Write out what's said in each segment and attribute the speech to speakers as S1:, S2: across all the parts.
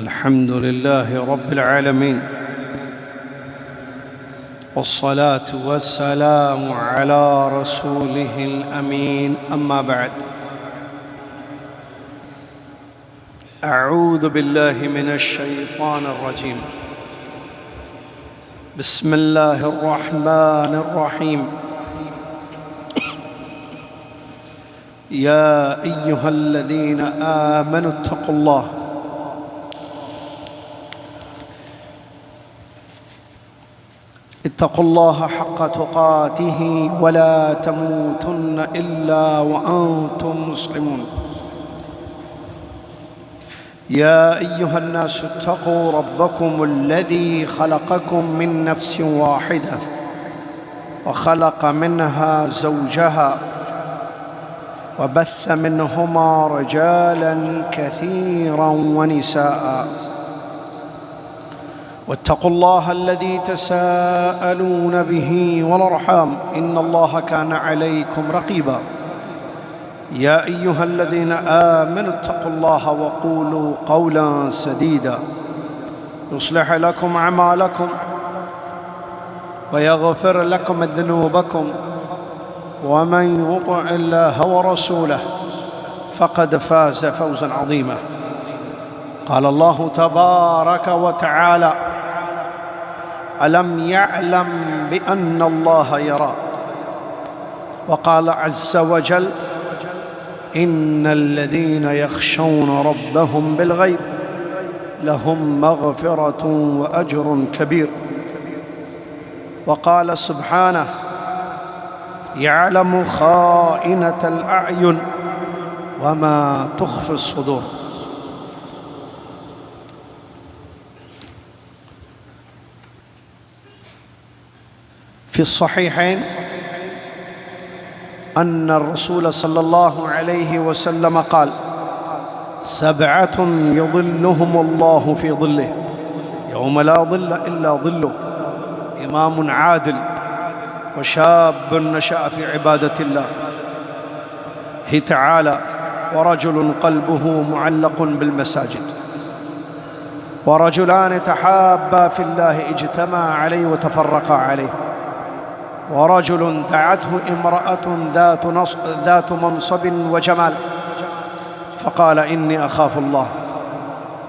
S1: الحمد لله رب العالمين، والصلاة والسلام على رسوله الأمين، أما بعد. أعوذ بالله من الشيطان الرجيم. بسم الله الرحمن الرحيم. يا أيها الذين آمنوا اتقوا الله حق تقاته ولا تموتن إلا وأنتم مسلمون. يا أيها الناس اتقوا ربكم الذي خلقكم من نفس واحدة وخلق منها زوجها وبث منهما رجالا كثيرا ونساء، واتقوا الله الذي تساءلون به والأرحام إن الله كان عليكم رقيبا. يا أيها الذين آمنوا اتقوا الله وقولوا قولا سديدا يصلح لكم أعمالكم ويغفر لكم ذنوبكم، ومن يطع الله ورسوله فقد فاز فوزا عظيما. قال الله تبارك وتعالى: ألم يعلم بأن الله يرى. وقال عز وجل: إن الذين يخشون ربهم بالغيب لهم مغفرة وأجر كبير. وقال سبحانه: يعلم خائنة الأعين وما تخفي الصدور. في الصحيحين أن الرسول صلى الله عليه وسلم قال: 7 يظلهم الله في ظله يوم لا ظل إلا ظله، إمام عادل، وشاب نشأ في عبادة الله تعالى، ورجل قلبه معلق بالمساجد، ورجلان تحابا في الله اجتمعا عليه وتفرقا عليه، ورجل دعته امرأة ذات منصب وجمال فقال: إني أخاف الله،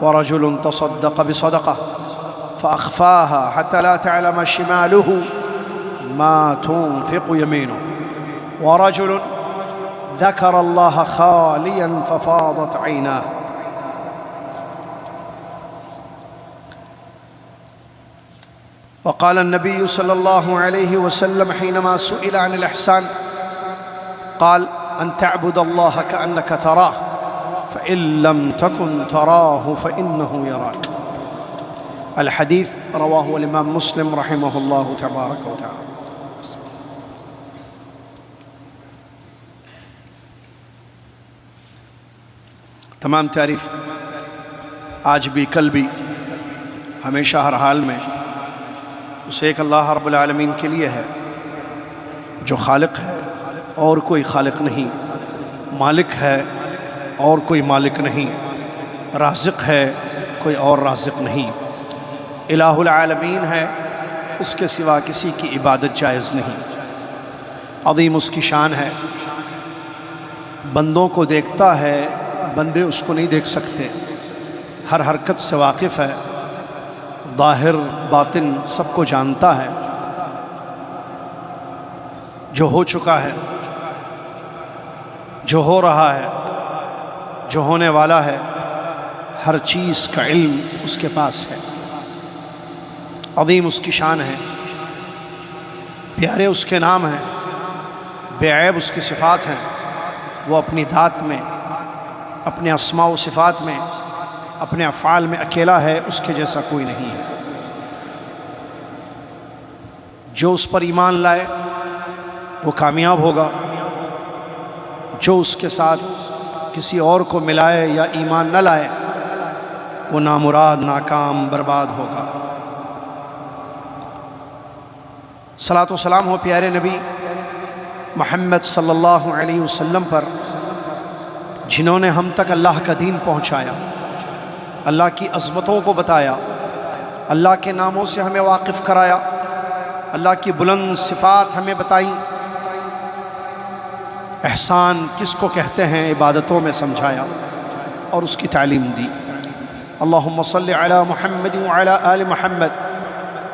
S1: ورجل تصدق بصدقة فأخفاها حتى لا تعلم شماله ما تنفق يمينه، ورجل ذكر الله خاليا ففاضت عيناه. وقال النبي صلى الله عليه وسلم حينما سئل عن الإحسان قال: أن تعبد الله كأنك تراه فإن لم تكن تراه فإنه يراك. الحديث رواه الإمام مسلم رحمه الله تبارك وتعالى. تمام تعریف آج بھی کل بھی ہمیشہ ہر حال میں اس ایک اللہ رب العالمین کے لیے ہے جو خالق ہے اور کوئی خالق نہیں، مالک ہے اور کوئی مالک نہیں، رازق ہے کوئی اور رازق نہیں، الہ العالمین ہے، اس کے سوا کسی کی عبادت جائز نہیں، عظیم اس کی شان ہے، بندوں کو دیکھتا ہے، بندے اس کو نہیں دیکھ سکتے، ہر حرکت سے واقف ہے، ظاہر باطن سب کو جانتا ہے، جو ہو چکا ہے، جو ہو رہا ہے، جو ہونے والا ہے، ہر چیز کا علم اس کے پاس ہے، عظیم اس کی شان ہے، پیارے اس کے نام ہیں، بے عیب اس کی صفات ہیں، وہ اپنی ذات میں، اپنے اسماء و صفات میں، اپنے افعال میں اکیلا ہے، اس کے جیسا کوئی نہیں ہے۔ جو اس پر ایمان لائے وہ کامیاب ہوگا، جو اس کے ساتھ کسی اور کو ملائے یا ایمان نہ لائے وہ نامراد، ناکام، برباد ہوگا۔ صلاۃ و سلام ہو پیارے نبی محمد صلی اللہ علیہ وسلم پر، جنہوں نے ہم تک اللہ کا دین پہنچایا، اللہ کی عظمتوں کو بتایا، اللہ کے ناموں سے ہمیں واقف کرایا، اللہ کی بلند صفات ہمیں بتائی، احسان کس کو کہتے ہیں عبادتوں میں سمجھایا اور اس کی تعلیم دی۔ اللہم صلی علی محمد وعلی آل محمد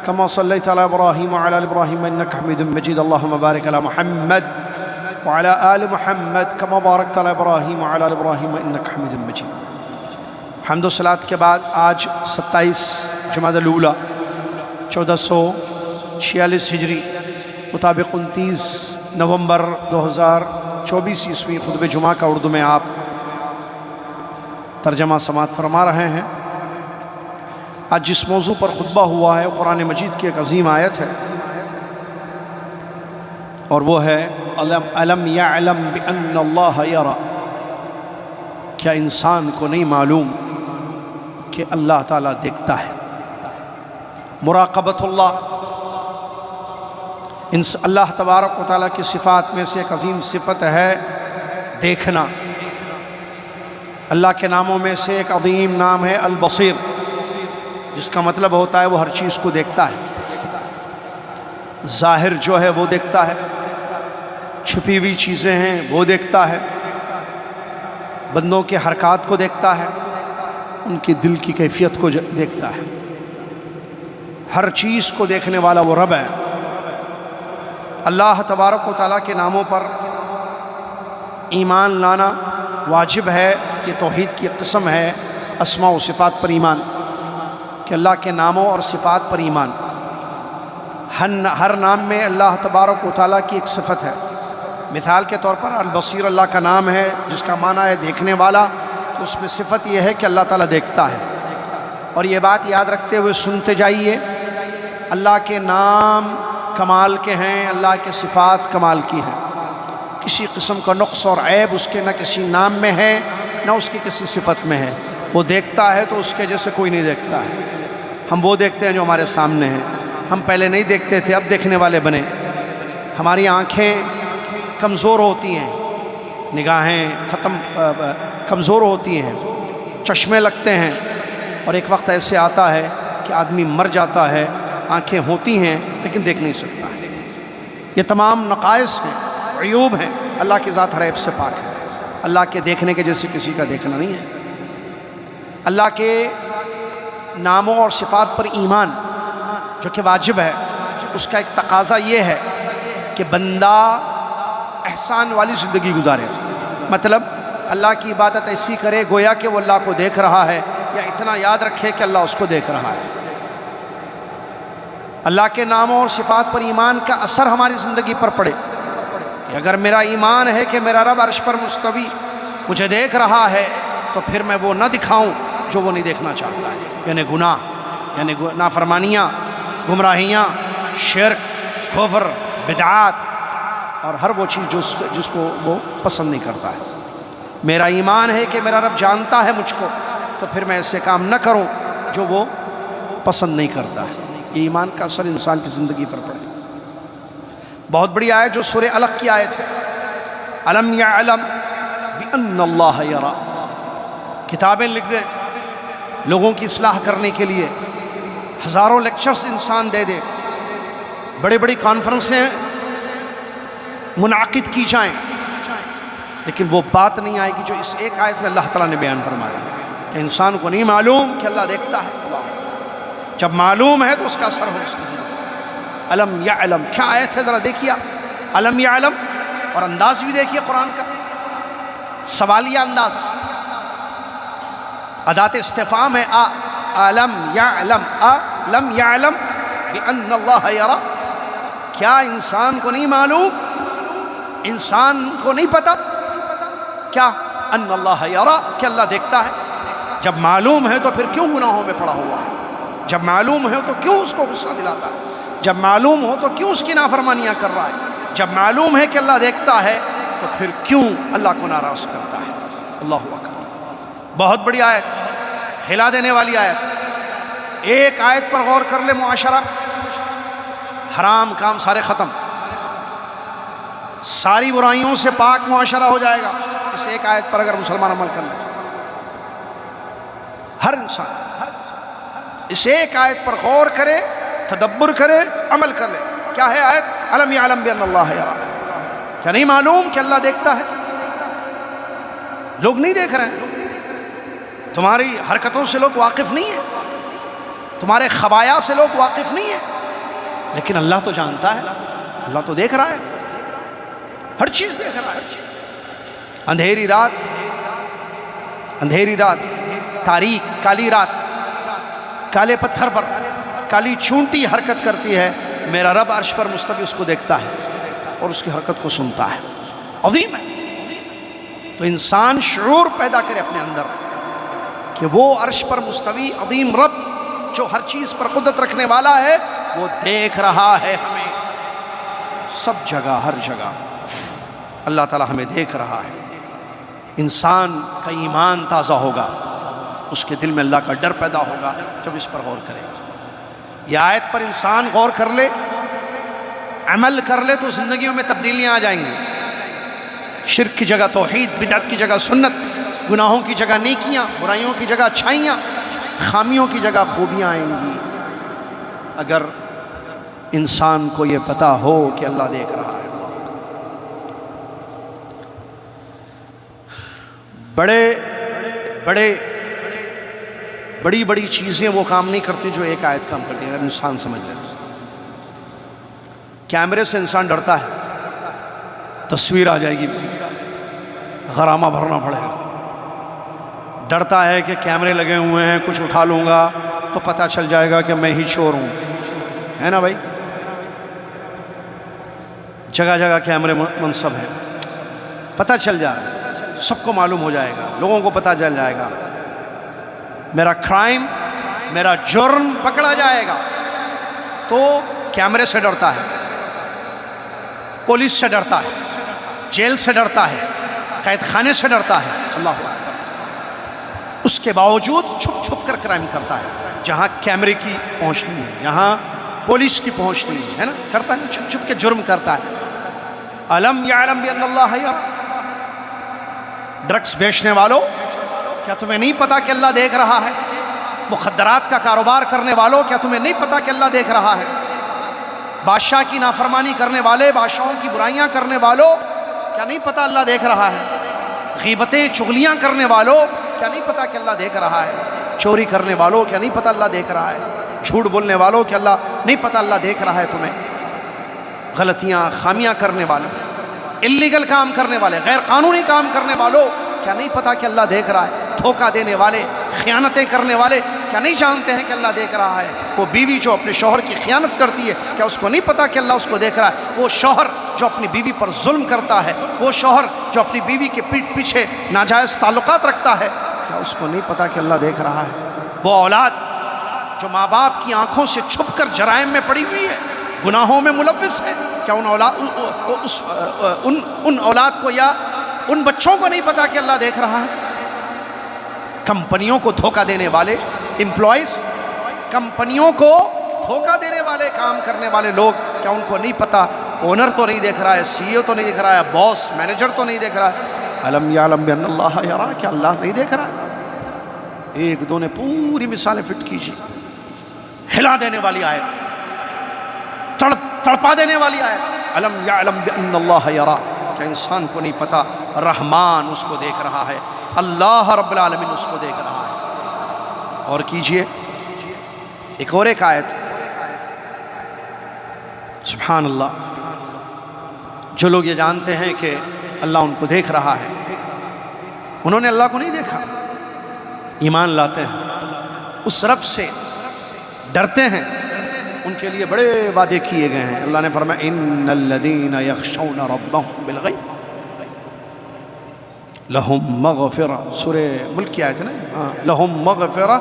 S1: کما صلیت علی ابراہیم وعلی آل ابراہیم انک حمید مجید۔ اللہم بارک علی محمد وعلی آل محمد کما بارکت علی ابراہیم وعلی آل ابراہیم انک حمید مجید۔ حمد و صلوات کے بعد آج 27 جمادی الاولیٰ 1446 ہجری مطابق 29 نومبر 2024 عیسوی خطبہ جمعہ کا اردو میں آپ ترجمہ سماعت فرما رہے ہیں۔ آج جس موضوع پر خطبہ ہوا ہے قرآن مجید کی ایک عظیم آیت ہے، اور وہ ہے الم یعلم بان اللہ یری، کیا انسان کو نہیں معلوم کہ اللہ تعالیٰ دیکھتا ہے۔ مراقبۃ اللہ، اللہ تبارک و تعالیٰ کی صفات میں سے ایک عظیم صفت ہے دیکھنا۔ اللہ کے ناموں میں سے ایک عظیم نام ہے البصیر، جس کا مطلب ہوتا ہے وہ ہر چیز کو دیکھتا ہے، ظاہر جو ہے وہ دیکھتا ہے، چھپی ہوئی چیزیں ہیں وہ دیکھتا ہے، بندوں کے حرکات کو دیکھتا ہے، ان کی دل کی کیفیت کو دیکھتا ہے، ہر چیز کو دیکھنے والا وہ رب ہے۔ اللہ تبارک و تعالیٰ کے ناموں پر ایمان لانا واجب ہے، یہ توحید کی قسم ہے۔ اسماء و صفات پر ایمان، کہ اللہ کے ناموں اور صفات پر ایمان، ہر نام میں اللہ تبارک و تعالیٰ کی ایک صفت ہے۔ مثال کے طور پر البصیر اللہ کا نام ہے جس کا معنی ہے دیکھنے والا، تو اس میں صفت یہ ہے کہ اللہ تعالیٰ دیکھتا ہے۔ اور یہ بات یاد رکھتے ہوئے سنتے جائیے، اللہ کے نام کمال کے ہیں، اللہ کے صفات کمال کی ہیں، کسی قسم کا نقص اور عیب اس کے نہ کسی نام میں ہے نہ اس کی کسی صفت میں ہے۔ وہ دیکھتا ہے تو اس کے جیسے کوئی نہیں دیکھتا ہے۔ ہم وہ دیکھتے ہیں جو ہمارے سامنے ہیں، ہم پہلے نہیں دیکھتے تھے، اب دیکھنے والے بنے۔ ہماری آنکھیں کمزور ہوتی ہیں، نگاہیں کمزور ہوتی ہیں، چشمے لگتے ہیں، اور ایک وقت ایسے آتا ہے کہ آدمی مر جاتا ہے، آنکھیں ہوتی ہیں لیکن دیکھ نہیں سکتا ہے۔ یہ تمام نقائص ہیں، عیوب ہیں، اللہ کی ذات ہر عیب سے پاک ہے۔ اللہ کے دیکھنے کے جیسے کسی کا دیکھنا نہیں ہے۔ اللہ کے ناموں اور صفات پر ایمان جو کہ واجب ہے، اس کا ایک تقاضا یہ ہے کہ بندہ احسان والی زندگی گزارے، مطلب اللہ کی عبادت ایسی کرے گویا کہ وہ اللہ کو دیکھ رہا ہے، یا اتنا یاد رکھے کہ اللہ اس کو دیکھ رہا ہے۔ اللہ کے ناموں اور صفات پر ایمان کا اثر ہماری زندگی پر پڑے کہ اگر میرا ایمان ہے کہ میرا رب عرش پر مستوی مجھے دیکھ رہا ہے، تو پھر میں وہ نہ دکھاؤں جو وہ نہیں دیکھنا چاہتا ہے، یعنی گناہ، یعنی نافرمانیاں، گمراہیاں، شرک، کفر، بدعات، اور ہر وہ چیز جس کو وہ پسند نہیں کرتا ہے۔ میرا ایمان ہے کہ میرا رب جانتا ہے مجھ کو، تو پھر میں ایسے کام نہ کروں جو وہ پسند نہیں کرتا ہے۔ یہ ایمان کا اثر انسان کی زندگی پر پڑے۔ بہت بڑی آیت جو سورہ علق کی آیت ہے، الم یعلم بان اللہ یری۔ کتابیں لکھ دیں لوگوں کی اصلاح کرنے کے لیے، ہزاروں لیکچرز انسان دے دے، بڑی بڑی کانفرنسیں منعقد کی جائیں، لیکن وہ بات نہیں آئے گی جو اس ایک آیت میں اللہ تعالیٰ نے بیان فرمایا کہ انسان کو نہیں معلوم کہ اللہ دیکھتا ہے۔ جب معلوم ہے تو اس کا اثر ہو اس کی زندگی۔ الم یعلم، کیا آیت ہے ذرا دیکھیے آپ، الم یعلم، اور انداز بھی دیکھیے قرآن کا، سوالیہ انداز، ادات استفہام ہے، الم یعلم، الم یعلم بان اللہ یری، کیا انسان کو نہیں معلوم، انسان کو نہیں پتا کیا، ان اللہ یری، کہ اللہ دیکھتا ہے۔ جب معلوم ہے تو پھر کیوں گناہوں میں پڑا ہوا ہے؟ جب معلوم ہے تو کیوں اس کو غصہ دلاتا ہے؟ جب معلوم ہو تو کیوں اس کی نافرمانیاں کر رہا ہے؟ جب معلوم ہے کہ اللہ دیکھتا ہے تو پھر کیوں اللہ کو ناراض کرتا ہے؟ اللہ اکبر، بہت بڑی آیت، ہلا دینے والی آیت۔ ایک آیت پر غور کر لے، معاشرہ، حرام کام سارے ختم، ساری برائیوں سے پاک معاشرہ ہو جائے گا اس ایک آیت پر اگر مسلمان عمل کر لے۔ ہر انسان اس ایک آیت پر غور کرے، تدبر کرے، عمل کر لے۔ کیا ہے آیت؟ الم یعلم بان اللہ یرا، کیا نہیں معلوم کہ اللہ دیکھتا ہے؟ لوگ نہیں دیکھ رہے ہیں، تمہاری حرکتوں سے لوگ واقف نہیں ہیں، تمہارے خبایا سے لوگ واقف نہیں ہیں، لیکن اللہ تو جانتا ہے، اللہ تو دیکھ رہا ہے، ہر چیز دیکھ رہا ہے۔ اندھیری رات، تاریک کالی رات، کالے پتھر پر کالی چونٹی حرکت کرتی ہے، میرا رب عرش پر مستوی اس کو دیکھتا ہے اور اس کی حرکت کو سنتا ہے۔ عظیم ہے۔ تو انسان شعور پیدا کرے اپنے اندر کہ وہ عرش پر مستوی عظیم رب جو ہر چیز پر قدرت رکھنے والا ہے، وہ دیکھ رہا ہے ہمیں سب جگہ، ہر جگہ اللہ تعالی ہمیں دیکھ رہا ہے۔ انسان کا ایمان تازہ ہوگا، اس کے دل میں اللہ کا ڈر پیدا ہوگا جب اس پر غور کرے۔ یہ آیت پر انسان غور کر لے، عمل کر لے، تو زندگیوں میں تبدیلیاں آ جائیں گی۔ شرک کی جگہ توحید، بدعت کی جگہ سنت، گناہوں کی جگہ نیکیاں، برائیوں کی جگہ اچھائیاں، خامیوں کی جگہ خوبیاں آئیں گی، اگر انسان کو یہ پتا ہو کہ اللہ دیکھ رہا ہے۔ بڑی چیزیں وہ کام نہیں کرتی جو ایک آیت کام کرتی ہے، اگر انسان سمجھ لے۔ کیمرے سے انسان ڈرتا ہے، تصویر آ جائے گی، غرامہ بھرنا پڑے گا۔ ڈرتا ہے کہ کیمرے لگے ہوئے ہیں، کچھ اٹھا لوں گا تو پتہ چل جائے گا کہ میں ہی چور ہوں، ہے نا بھائی؟ جگہ جگہ کیمرے منصب ہیں، پتہ چل جائے گا، سب کو معلوم ہو جائے گا، لوگوں کو پتہ چل جائے گا، میرا کرائم، میرا جرم پکڑا جائے گا۔ تو کیمرے سے ڈرتا ہے، پولیس سے ڈرتا ہے، جیل سے ڈرتا ہے، قید خانے سے ڈرتا ہے۔ اللہ اکبر۔ اس کے باوجود چھپ چھپ کر کرائم کرتا ہے، جہاں کیمرے کی پہنچ نہیں ہے، جہاں پولیس کی پہنچ نہیں ہے نا، کرتا ہے، چھپ چھپ کے جرم کرتا ہے۔ الم یعلم بان اللہ یرا، ڈرگس بیچنے والوں، کیا تمہیں نہیں پتا کہ اللہ دیکھ رہا ہے؟ مخدرات کا کاروبار کرنے والوں، کیا تمہیں نہیں پتا کہ اللہ دیکھ رہا ہے؟ بادشاہ کی نافرمانی کرنے والے، بادشاہوں کی برائیاں کرنے والوں، کیا نہیں پتا اللہ دیکھ رہا ہے؟ غیبتیں چغلیاں کرنے والوں، کیا نہیں پتا کہ اللہ دیکھ رہا ہے؟ چوری کرنے والوں، کیا نہیں پتا اللہ دیکھ رہا ہے؟ جھوٹ بولنے والوں، کیا اللہ نہیں پتا اللہ دیکھ رہا ہے تمہیں؟ غلطیاں، خامیاں کرنے والے، اللیگل کام کرنے والے، غیر قانونی کام کرنے والوں، کیا نہیں پتا کہ اللہ دیکھ رہا ہے؟ دھوکہ دینے والے، خیانتیں کرنے والے، کیا نہیں جانتے ہیں کہ اللہ دیکھ رہا ہے؟ وہ بیوی جو اپنے شوہر کی خیانت کرتی ہے، کیا اس کو نہیں پتا کہ اللہ اس کو دیکھ رہا ہے؟ وہ شوہر جو اپنی بیوی پر ظلم کرتا ہے، وہ شوہر جو اپنی بیوی کے پیٹھ پیچھے ناجائز تعلقات رکھتا ہے، کیا اس کو نہیں پتا کہ اللہ دیکھ رہا ہے؟ وہ اولاد جو ماں باپ کی آنکھوں سے چھپ کر جرائم میں پڑی ہوئی ہے، گناہوں میں ملوث ہے، کیا ان اولاد کو یا ان بچوں کو نہیں پتا کہ اللہ دیکھ رہا ہے؟ کمپنیوں کو دھوکہ دینے والے امپلائیز، کمپنیوں کو دھوکہ دینے والے، کام کرنے والے لوگ، کیا ان کو نہیں پتا؟ اونر تو نہیں دیکھ رہا ہے، سی ای او تو نہیں دیکھ رہا ہے، باس مینیجر تو نہیں دیکھ رہا ہے۔ الم یعلم بان اللہ یرا، کیا اللہ نہیں دیکھ رہا ہے؟ ایک دو نے پوری مثالیں فٹ کیجیے۔ ہلا دینے والی آیت، تڑپا دینے والی آیت، الم یعلم بان اللہ یرا، کیا انسان کو نہیں پتا رحمان اس کو دیکھ رہا ہے، اللہ رب العالمین اس کو دیکھ رہا ہے۔ اور کیجئے ایک اور ایک آیت، سبحان اللہ، جو لوگ یہ جانتے ہیں کہ اللہ ان کو دیکھ رہا ہے، انہوں نے اللہ کو نہیں دیکھا، ایمان لاتے ہیں، اس رب سے ڈرتے ہیں، ان کے لیے بڑے وعدے کیے گئے ہیں۔ اللہ نے فرمایا ان الذین یخشون ربهم بالغیب لہم مغفرہ، سورہ ملک کی آیت ہے نا، لہم مغفرہ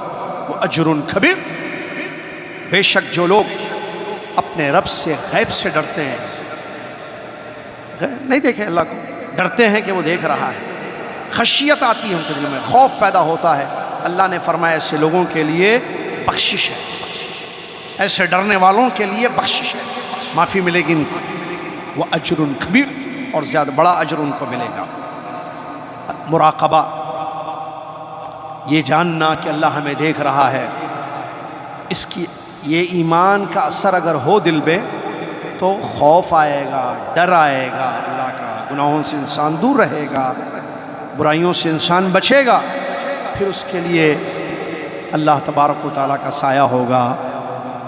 S1: واجر کبیر، بے شک جو لوگ اپنے رب سے غیب سے ڈرتے ہیں، نہیں دیکھے اللہ کو، ڈرتے ہیں کہ وہ دیکھ رہا ہے، خشیت آتی ہے ان کے دل میں، خوف پیدا ہوتا ہے، اللہ نے فرمایا ایسے لوگوں کے لیے بخشش ہے، ایسے ڈرنے والوں کے لیے بخشش ہے، معافی ملے گی ان کو، وہ اجر کبیر، اور زیادہ بڑا اجر ان کو ملے گا۔ مراقبہ، یہ جاننا کہ اللہ ہمیں دیکھ رہا ہے، اس کی یہ ایمان کا اثر اگر ہو دل میں تو خوف آئے گا، ڈر آئے گا اللہ کا، گناہوں سے انسان دور رہے گا، برائیوں سے انسان بچے گا، پھر اس کے لیے اللہ تبارک و تعالیٰ کا سایہ ہوگا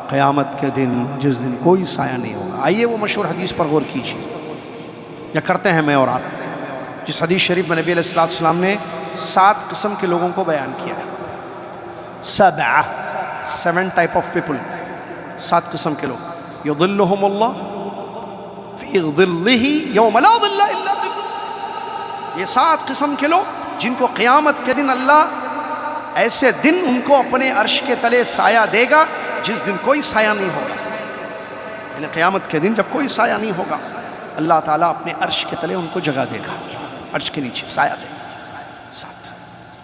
S1: قیامت کے دن، جس دن کوئی سایہ نہیں ہوگا۔ آئیے وہ مشہور حدیث پر غور کیجیے، یا کرتے ہیں میں اور آپ، جس حدیث شریف میں نبی علیہ السلام نے 7 قسم کے لوگوں کو بیان کیا ہے۔ 7 ٹائپ آف پیپل، 7 قسم کے لوگ، یظلہم اللہ فی ظلہ یوم لا ظل الا ظلہ۔ یہ 7 قسم کے لوگ جن کو قیامت کے دن اللہ ایسے دن ان کو اپنے عرش کے تلے سایہ دے گا جس دن کوئی سایہ نہیں ہوگا، یعنی قیامت کے دن جب کوئی سایہ نہیں ہوگا، اللہ تعالیٰ اپنے عرش کے تلے ان کو جگہ دے گا، عرش کے نیچے سایہ دے گا 7۔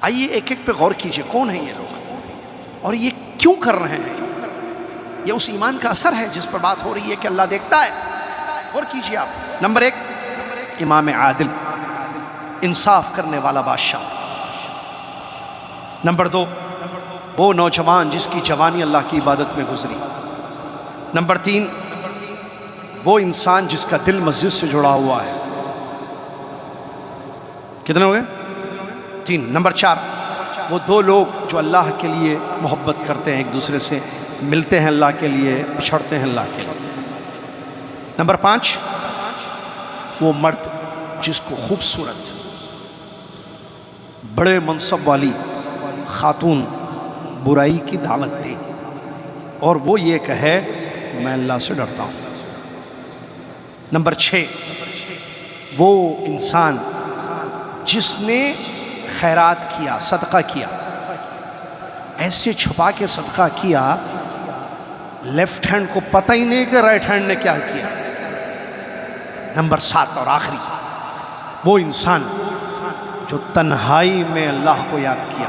S1: آئیے ایک ایک پہ غور کیجئے، کون ہیں یہ لوگ اور یہ کیوں کر رہے ہیں؟ یہ اس ایمان کا اثر ہے جس پر بات ہو رہی ہے کہ اللہ دیکھتا ہے۔ غور کیجئے آپ۔ نمبر 1، امام عادل، انصاف کرنے والا بادشاہ۔ نمبر 2، وہ نوجوان جس کی جوانی اللہ کی عبادت میں گزری۔ نمبر 3، وہ انسان جس کا دل مسجد سے جڑا ہوا ہے۔ کتنے ہو گئے؟ 3۔ نمبر 4، وہ 2 لوگ جو اللہ کے لیے محبت کرتے ہیں، ایک دوسرے سے ملتے ہیں اللہ کے لیے، بچھڑتے ہیں اللہ کے لیے۔ نمبر 5، وہ مرد جس کو خوبصورت بڑے منصب والی خاتون برائی کی دعوت دے اور وہ یہ کہے میں اللہ سے ڈرتا ہوں۔ نمبر 6، وہ انسان جس نے خیرات کیا، صدقہ کیا، ایسے چھپا کے صدقہ کیا لیفٹ ہینڈ کو پتہ ہی نہیں کہ رائٹ ہینڈ نے کیا کیا۔ نمبر 7 اور آخری، وہ انسان جو تنہائی میں اللہ کو یاد کیا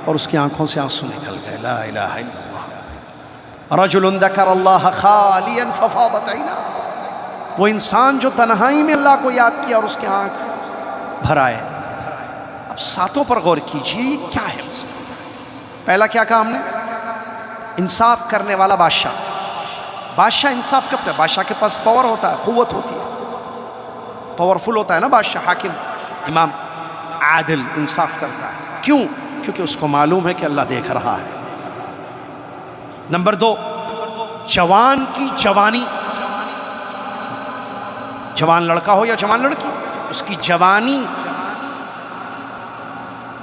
S1: اور اس کی آنکھوں سے آنسو نکل گئے، لا الہ الا اللہ، رجل ذکر اللہ خالیا ففاضت عیناہ، وہ انسان جو تنہائی میں اللہ کو یاد کیا اور اس کی آنکھ بھر آئے۔ اب 7 پر غور کیجئے، یہ کیا ہے مسئلہ؟ پہلا کیا کہا ہم نے؟ انصاف کرنے والا بادشاہ۔ بادشاہ انصاف کرتا ہے، بادشاہ کے پاس پاور ہوتا ہے، قوت ہوتی ہے، پاورفل ہوتا ہے نا بادشاہ، حاکم، امام عادل انصاف کرتا ہے۔ کیوں؟ کیونکہ اس کو معلوم ہے کہ اللہ دیکھ رہا ہے۔ نمبر 2، جوان کی جوانی، جوان لڑکا ہو یا جوان لڑکی، اس کی جوانی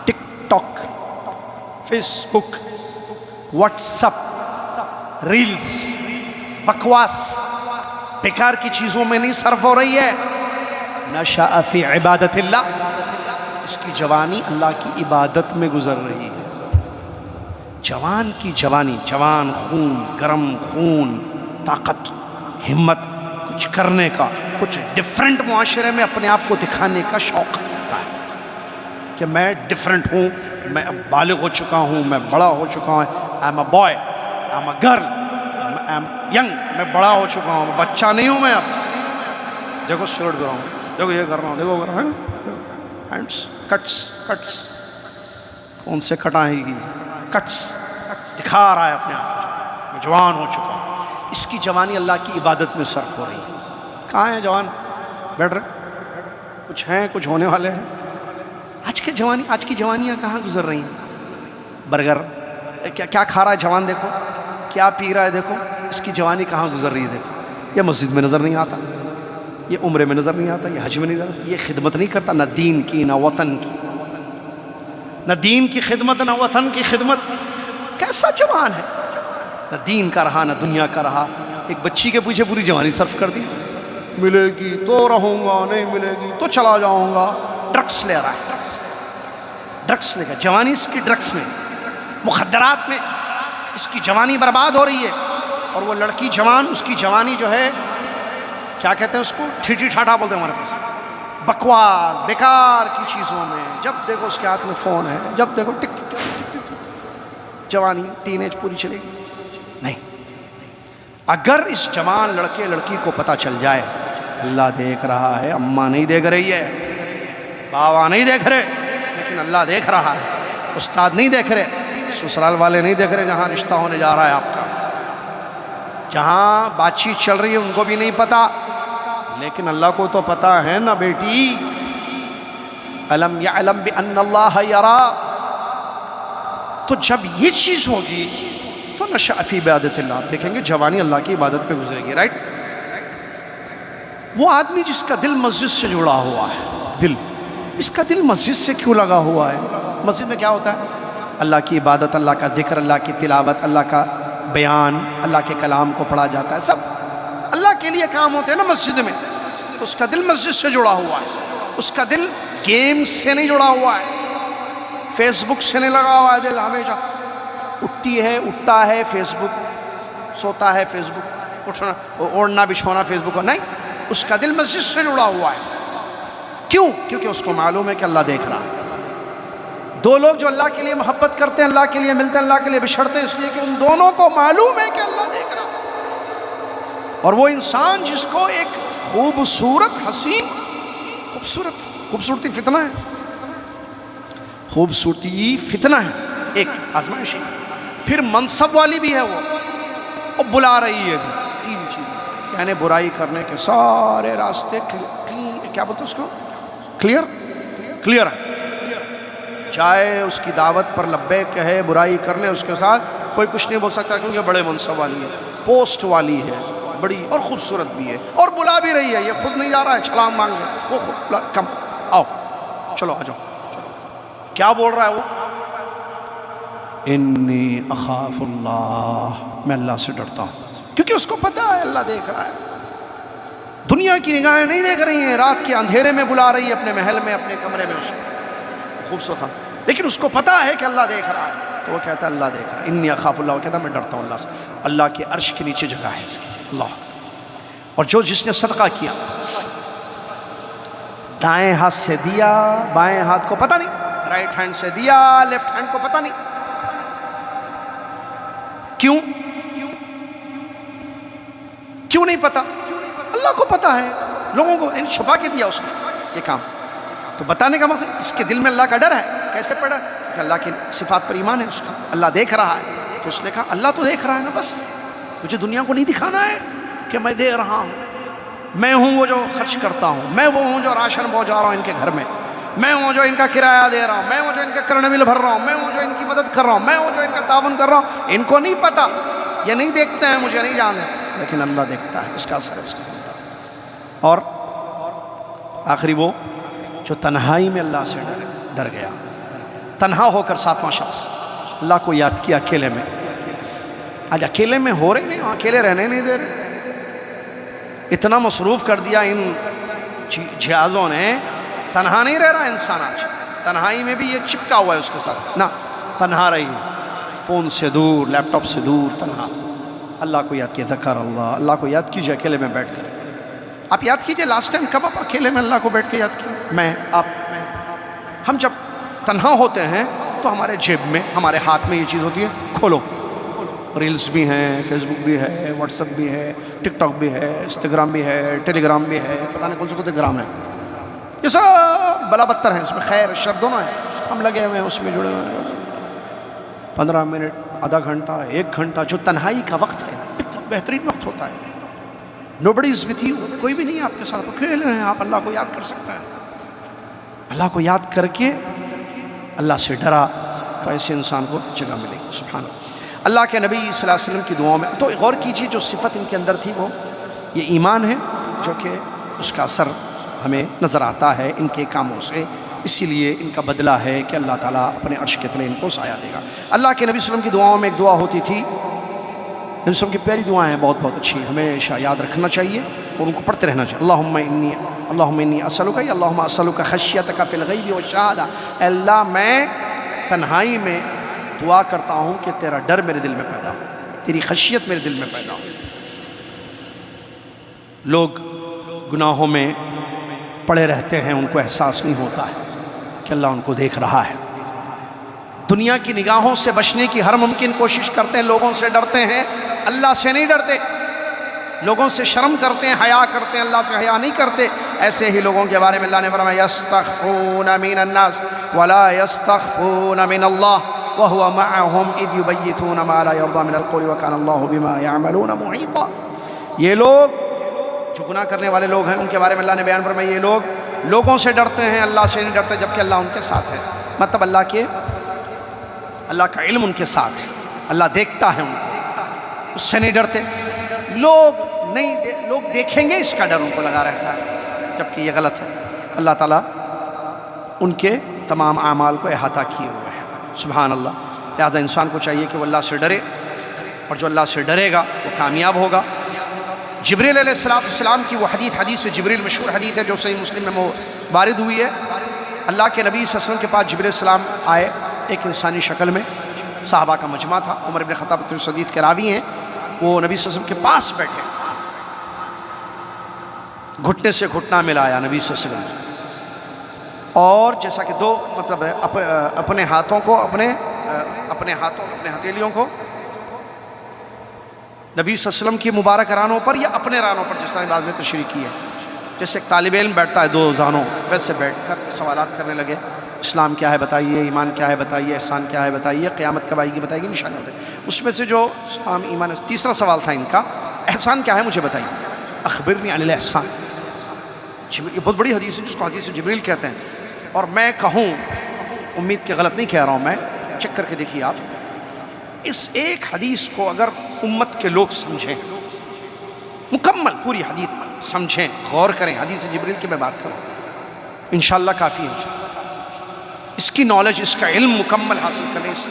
S1: ٹک ٹاک، فیس بک، واٹس اپ، ریلز، بکواس، بیکار کی چیزوں میں نہیں صرف ہو رہی ہے۔ نشأ فی عبادت اللہ، اس کی جوانی اللہ کی عبادت میں گزر رہی ہے۔ جوان کی جوانی، جوان خون، گرم خون، طاقت، ہمت، کچھ کرنے کا، کچھ ڈیفرنٹ معاشرے میں اپنے آپ کو دکھانے کا شوق ہوتا ہے کہ میں ڈیفرنٹ ہوں، میں اب بالغ ہو چکا ہوں، میں بڑا ہو چکا ہوں، I am a boy, I am a girl, I am young, میں بڑا ہو چکا ہوں، بچہ نہیں ہوں میں اب۔ دیکھو سگریٹ پی رہا ہوں، دیکھو یہ کر رہا ہوں، دیکھو کر رہا ہوں، ہینڈس، کٹس، کون سے کٹائیں گی، کٹس دکھا رہا ہے اپنے آپ کو، میں جوان ہو چکا ہوں۔ اس کی جوانی اللہ کی عبادت میں صرف ہو رہی ہے۔ کہاں ہیں جوان؟ بیٹھ رہے، کچھ ہیں، کچھ ہونے والے ہیں۔ آج کی جوانیاں کہاں گزر رہی ہیں؟ برگر کیا کھا رہا ہے جوان، دیکھو کیا پی رہا ہے، دیکھو اس کی جوانی کہاں گزر رہی ہے۔ دیکھو یہ مسجد میں نظر نہیں آتا، یہ عمرے میں نظر نہیں آتا، یہ حج میں نہیں نظر آتا، یہ خدمت نہیں کرتا، نہ دین کی نہ وطن کی، نہ دین کی خدمت نہ وطن کی خدمت۔ کیسا جوان ہے، نہ دین کا رہا نہ دنیا کا رہا، ایک بچی کے پیچھے پوری جوانی صرف کر دی، ملے گی تو رہوں گا، نہیں ملے گی تو چلا جاؤں گا۔ ڈرگس لے رہا ہے، ڈرگس لے گا، جوانی اس کی ڈرگس میں، مخدرات میں اس کی جوانی برباد ہو رہی ہے۔ اور وہ لڑکی جوان، اس کی جوانی جو ہے کیا کہتے ہیں اس کو، ٹھیٹھی ٹھاٹھا بولتے ہیں ہمارے پاس، بکواس، بیکار کی چیزوں میں، جب دیکھو اس کے ہاتھ میں فون ہے، جب دیکھو ٹک ٹک ٹک ٹک، جوانی ٹین ایج پوری چلے گی نہیں۔ اگر اس جوان لڑکے لڑکی کو پتہ چل جائے اللہ دیکھ رہا ہے، اماں نہیں دیکھ رہی ہے، بابا نہیں دیکھ رہے، لیکن اللہ دیکھ رہا ہے، استاد نہیں دیکھ رہے، سسرال والے نہیں دیکھ رہے جہاں رشتہ ہونے جا رہا ہے آپ کا، جہاں بات چیت چل رہی ہے ان کو بھی نہیں پتا، لیکن اللہ کو تو پتا ہے نا بیٹی۔ الم یعلم بان اللہ یرا، تو جب یہ چیز ہوگی تو نشأ فی عبادت اللہ، دیکھیں گے جوانی اللہ کی عبادت پہ گزرے گی، رائٹ؟ وہ آدمی جس کا دل مسجد سے جڑا ہوا ہے، دل، اس کا دل مسجد سے کیوں لگا ہوا ہے؟ مسجد میں کیا ہوتا ہے؟ اللہ کی عبادت، اللہ کا ذکر، اللہ کی تلاوت، اللہ کا بیان، اللہ کے کلام کو پڑھا جاتا ہے، سب اللہ کے لیے کام ہوتے ہیں نا مسجد میں، تو اس کا دل مسجد سے جڑا ہوا ہے، اس کا دل گیم سے نہیں جڑا ہوا ہے، فیس بک سے نہیں لگا ہوا ہے دل، ہمیشہ اٹھتی ہے اٹھتا ہے فیس بک، سوتا ہے فیس بک، اٹھنا اوڑھنا بچھونا فیس بک، نہیں، اس کا دل مسجد سے جڑا ہوا ہے۔ کیوں؟ کیونکہ اس کو معلوم ہے کہ اللہ دیکھ رہا ہے۔ دو لوگ جو اللہ کے لیے محبت کرتے ہیں، اللہ کے لیے ملتے ہیں، اللہ کے لیے بچھڑتے ہیں، اس لیے کہ ان دونوں کو معلوم ہے کہ اللہ دیکھ رہا ہے۔ اور وہ انسان جس کو ایک خوبصورت حسین، خوبصورتی فتنہ ہے، خوبصورتی فتنہ ہے، ایک آزمائش ہے، پھر منصب والی بھی ہے، وہ بلا رہی ہے بھی، تین چیزیں، یعنی برائی کرنے کے سارے راستے کیا بولتے ہیں اس کو، کلیئر ہے، چاہے اس کی دعوت پر لبیک کہے، برائی کر لے، اس کے ساتھ کوئی کچھ نہیں بول سکتا، کیونکہ بڑے منصب والی ہے، پوسٹ والی ہے، بڑی اور خوبصورت بھی ہے، اور بلا بھی رہی ہے، یہ خود نہیں جا رہا ہے چھلانگ مانگنے، وہ خود کم آؤ چلو آ جاؤ، کیا بول رہا ہے وہ؟ انی اخاف اللہ، میں اللہ سے ڈرتا ہوں، کیونکہ اس کو پتا ہے اللہ دیکھ رہا ہے۔ دنیا کی نگاہیں نہیں دیکھ رہی ہیں، رات کے اندھیرے میں بلا رہی ہے اپنے محل میں، اپنے کمرے میں، اس خوبصورت، لیکن اس کو پتا ہے کہ اللہ دیکھ رہا ہے، تو وہ کہتا ہے اللہ دیکھ رہا ہے، انی اخاف اللہ، وہ کہتا ہے میں ڈرتا ہوں اللہ سے، اللہ کے عرش کے نیچے جگہ ہے اس کی، اللہ۔ اور جس نے صدقہ کیا، دائیں ہاتھ سے دیا، بائیں ہاتھ کو پتہ نہیں، رائٹ ہینڈ سے دیا، لیفٹ ہینڈ کو پتہ نہیں، کیوں نہیں پتا؟ اللہ کو پتا ہے، لوگوں کو چھپا کے دیا اس نے یہ کام، تو بتانے کا مقصد اس کے دل میں اللہ کا ڈر ہے۔ کیسے پڑا؟ کہ اللہ کی صفات پر ایمان ہے اس کا، اللہ دیکھ رہا ہے، تو اس نے کہا اللہ تو دیکھ رہا ہے نا، بس مجھے دنیا کو نہیں دکھانا ہے کہ میں دے رہا ہوں، میں ہوں وہ جو خرچ کرتا ہوں، میں وہ ہوں جو راشن پہنچا رہا ہوں ان کے گھر میں، میں ہوں جو ان کا کرایہ دے رہا ہوں، میں ہوں جو ان کا کرنٹ بل بھر رہا ہوں، میں ہوں جو ان کی مدد کر رہا ہوں، میں ہوں جو ان کا تعاون کر رہا ہوں۔ ان کو نہیں پتا، یہ نہیں دیکھتے ہیں، مجھے نہیں جانے، لیکن اللہ دیکھتا ہے، اس کا اثر ہے اس کے ساتھ۔ اور آخری وہ جو تنہائی میں اللہ سے ڈر گیا، تنہا ہو کر، ساتواں شخص اللہ کو یاد کیا اکیلے میں، آج اکیلے میں ہو رہے نہیں، اکیلے رہنے نہیں دے رہے، اتنا مصروف کر دیا ان جہازوں نے، تنہا نہیں رہ رہا انسان آج، تنہائی میں بھی یہ چپکا ہوا ہے اس کے ساتھ، نہ تنہا رہی، فون سے دور، لیپ ٹاپ سے دور، تنہا۔ اللہ کو یاد کیے، ذکر اللہ، اللہ کو یاد کیجئے اکیلے میں بیٹھ کر۔ آپ یاد کیجئے لاسٹ ٹائم کب آپ اکیلے میں اللہ کو بیٹھ کے یاد کیے؟ میں، آپ، ہم جب تنہا ہوتے ہیں تو ہمارے جیب میں، ہمارے ہاتھ میں یہ چیز ہوتی ہے، کھولو، ریلز بھی ہیں، فیس بک بھی ہے، واٹس ایپ بھی ہے، ٹک ٹاک بھی ہے، انسٹاگرام بھی ہے، ٹیلی گرام بھی ہے، پتہ نہیں کون سے گرام ہے، یہ سب بلا بدتر ہیں، اس میں خیر شر دونوں ہیں، ہم لگے ہوئے ہیں اس میں، جڑے ہوئے ہیں۔ 15 منٹ، آدھا گھنٹہ، 1 گھنٹہ جو تنہائی کا وقت ہے، بہترین وقت ہوتا ہے۔ nobody is with you، کوئی بھی نہیں آپ کے ساتھ، اکیلے ہیں، آپ اللہ کو یاد کر سکتے ہیں۔ اللہ کو یاد کر کے اللہ سے ڈرا تو ایسے انسان کو جگہ ملے گی۔ سبحان اللہ۔ اللہ کے نبی صلی اللہ علیہ وسلم کی دعاؤں میں تو غور کیجئے، جو صفت ان کے اندر تھی وہ یہ ایمان ہے، جو کہ اس کا اثر ہمیں نظر آتا ہے ان کے کاموں سے، اسی لیے ان کا بدلہ ہے کہ اللہ تعالیٰ اپنے عرش کے تلے ان کو سایہ دے گا۔ اللہ کے نبی صلی اللہ علیہ وسلم کی دعاؤں میں ایک دعا ہوتی تھی، نبی صلی اللہ علیہ وسلم کی پیاری دعائیں ہیں، بہت اچھی، ہمیشہ یاد رکھنا چاہیے اور ان کو پڑھتے رہنا چاہیے۔ اللہم انی اسألک، یا اللہم اسألک خشیتک فی الغیب والشہادہ، اے اللہ میں تنہائی میں دعا کرتا ہوں کہ تیرا ڈر میرے دل میں پیدا ہو، تیری خشیت میرے دل میں پیدا ہو۔ لوگ گناہوں میں پڑے رہتے ہیں، ان کو احساس نہیں ہوتا ہے کہ اللہ ان کو دیکھ رہا ہے۔ دنیا کی نگاہوں سے بچنے کی ہر ممکن کوشش کرتے ہیں، لوگوں سے ڈرتے ہیں، اللہ سے نہیں ڈرتے، لوگوں سے شرم کرتے ہیں، حیا کرتے ہیں، اللہ سے حیا نہیں کرتے، ایسے ہی لوگوں کے بارے میں اللہ نے فرمایا یستخفون من الناس ولا یستخفون من اللہ وهو معهم اذ يبيتون ما لا يرضى من القول وكان الله بما يعملون محيطا۔ یہ لوگ جو گناہ کرنے والے لوگ ہیں ان کے بارے میں اللہ نے بیان فرمایا یہ لوگ لوگوں سے ڈرتے ہیں، اللہ سے نہیں ڈرتے، جبکہ اللہ ان کے ساتھ ہے۔ مطلب اللہ کا علم ان کے ساتھ ہے، اللہ دیکھتا ہے ان کو، اس سے نہیں ڈرتے۔ لوگ دیکھیں گے اس کا ڈر ان کو لگا رہتا ہے، جبکہ یہ غلط ہے۔ اللہ تعالیٰ ان کے تمام اعمال کو احاطہ کیے ہوئے ہیں، سبحان اللہ۔ لہٰذا انسان کو چاہیے کہ وہ اللہ سے ڈرے، اور جو اللہ سے ڈرے گا وہ کامیاب ہوگا۔ جبریل علیہ السلام کی وہ حدیث جبریل مشہور حدیث ہے جو صحیح مسلم میں وارد ہوئی ہے۔ اللہ کے نبی صلی اللہ علیہ وسلم کے پاس جبریل علیہ السلام آئے ایک انسانی شکل میں، صحابہ کا مجمع تھا، عمر بن خطاب اس حدیث کے راوی ہیں، وہ نبی صلی اللہ علیہ وسلم کے پاس بیٹھے، گھٹنے سے گھٹنا ملایا نبی صلی اللہ علیہ وسلم، اور جیسا کہ دو مطلب اپنے ہاتھوں کو اپنے ہتھیلیوں کو نبی صلی اللہ علیہ وسلم کی مبارک رانوں پر یا اپنے رانوں پر، جس طرح بعض نے تشریح کی ہے، جیسے ایک طالب علم بیٹھتا ہے دو زانوں، ویسے بیٹھ کر سوالات کرنے لگے، اسلام کیا ہے بتائیے، ایمان کیا ہے بتائیے، احسان کیا ہے بتائیے، قیامت کب آئے گی بتائیے، نشانیاں بتائیے۔ اس میں سے جو اسلام ایمان، تیسرا سوال تھا ان کا، احسان کیا ہے مجھے بتائیے، اخبرنی عن الاحسان۔ یہ بہت بڑی حدیث ہے جس کو حدیث جبریل کہتے ہیں، اور میں کہوں، امید کہ غلط نہیں کہہ رہا ہوں میں، چیک کر کے دیکھیے آپ، اس ایک حدیث کو اگر امت کے لوگ سمجھیں، مکمل پوری حدیث سمجھیں، غور کریں، حدیث جبریل کی میں بات کروں، انشاءاللہ کافی ہے۔ اس کی نالج، اس کا علم مکمل حاصل کریں، اس